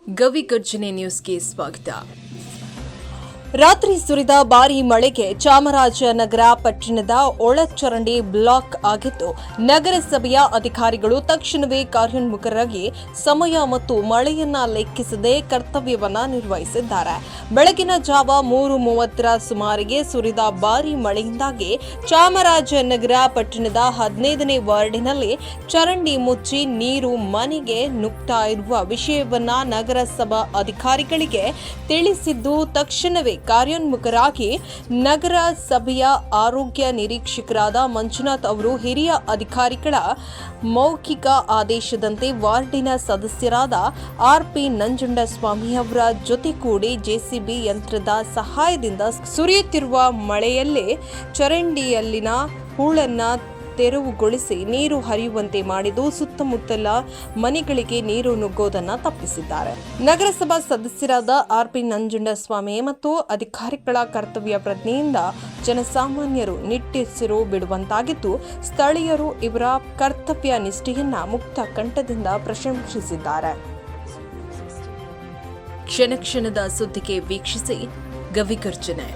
ಗವಿ ಗರ್ಜನೆ ನ್ಯೂಸ್ಗೆ ಸ್ವಾಗತ. ರಾತ್ರಿ ಸುರಿದ ಭಾರೀ ಮಳೆಗೆ ಚಾಮರಾಜನಗರ ಪಟ್ಟಣದ ಒಳಚರಂಡಿ ಬ್ಲಾಕ್ ಆಗಿದ್ದು, ನಗರಸಭೆಯ ಅಧಿಕಾರಿಗಳು ತಕ್ಷಣವೇ ಕಾರ್ಯೋನ್ಮುಖರಾಗಿ ಸಮಯ ಮತ್ತು ಮಳೆಯನ್ನ ಲೆಕ್ಕಿಸದೆ ಕರ್ತವ್ಯವನ್ನ ನಿರ್ವಹಿಸಿದ್ದಾರೆ. ಬೆಳಗಿನ ಜಾವ 3:30 ಸುಮಾರಿಗೆ ಸುರಿದ ಭಾರೀ ಮಳೆಯಿಂದಾಗಿ ಚಾಮರಾಜನಗರ ಪಟ್ಟಣದ 15ನೇ ವಾರ್ಡಿನಲ್ಲಿ ಚರಂಡಿ ಮುಚ್ಚಿ ನೀರು ಮನೆಗೆ ನುಗ್ತಾ ಇರುವ ವಿಷಯವನ್ನ ನಗರಸಭಾ ಅಧಿಕಾರಿಗಳಿಗೆ ತಿಳಿಸಿದ್ದು, ತಕ್ಷಣವೇ ಕಾರ್ಯೋನ್ಮುಖರಾಗಿ ನಗರಸಭೆಯ ಆರೋಗ್ಯ ನಿರೀಕ್ಷಕರಾದ ಮಂಜುನಾಥ್ ಅವರು ಹಿರಿಯ ಅಧಿಕಾರಿಗಳ ಮೌಖಿಕ ಆದೇಶದಂತೆ ವಾರ್ಡಿನ ಸದಸ್ಯರಾದ ಆರ್.ಪಿ. ನಂಜುಂಡಸ್ವಾಮಿ ಅವರ ಜೊತೆಗೂಡಿ ಜೆಸಿಬಿ ಯಂತ್ರದ ಸಹಾಯದಿಂದ ಸುರಿಯುತ್ತಿರುವ ಮಳೆಯಲ್ಲೇ ಚರಂಡಿಯಲ್ಲಿನ ಹೂಳನ್ನ ತೆರವುಗೊಳಿಸಿ ನೀರು ಹರಿಯುವಂತೆ ಮಾಡಿದ್ದು, ಸುತ್ತಮುತ್ತಲ ಮನೆಗಳಿಗೆ ನೀರು ನುಗ್ಗೋದನ್ನು ತಪ್ಪಿಸಿದ್ದಾರೆ. ನಗರಸಭಾ ಸದಸ್ಯರಾದ ಆರ್.ಪಿ. ನಂಜುಂಡಸ್ವಾಮಿ ಮತ್ತು ಅಧಿಕಾರಿಗಳ ಕರ್ತವ್ಯ ಪ್ರಜ್ಞೆಯಿಂದ ಜನಸಾಮಾನ್ಯರು ನಿಟ್ಟುಸಿರು ಬಿಡುವಂತಾಗಿದ್ದು, ಸ್ಥಳೀಯರು ಇವರ ಕರ್ತವ್ಯ ನಿಷ್ಠೆಯನ್ನ ಮುಕ್ತ ಕಂಠದಿಂದ ಪ್ರಶಂಸಿಸಿದ್ದಾರೆ. ಕ್ಷಣ ಕ್ಷಣದ ಸುದ್ದಿಗೆ ವೀಕ್ಷಿಸಿ ಗವಿ ಗರ್ಜನೆ.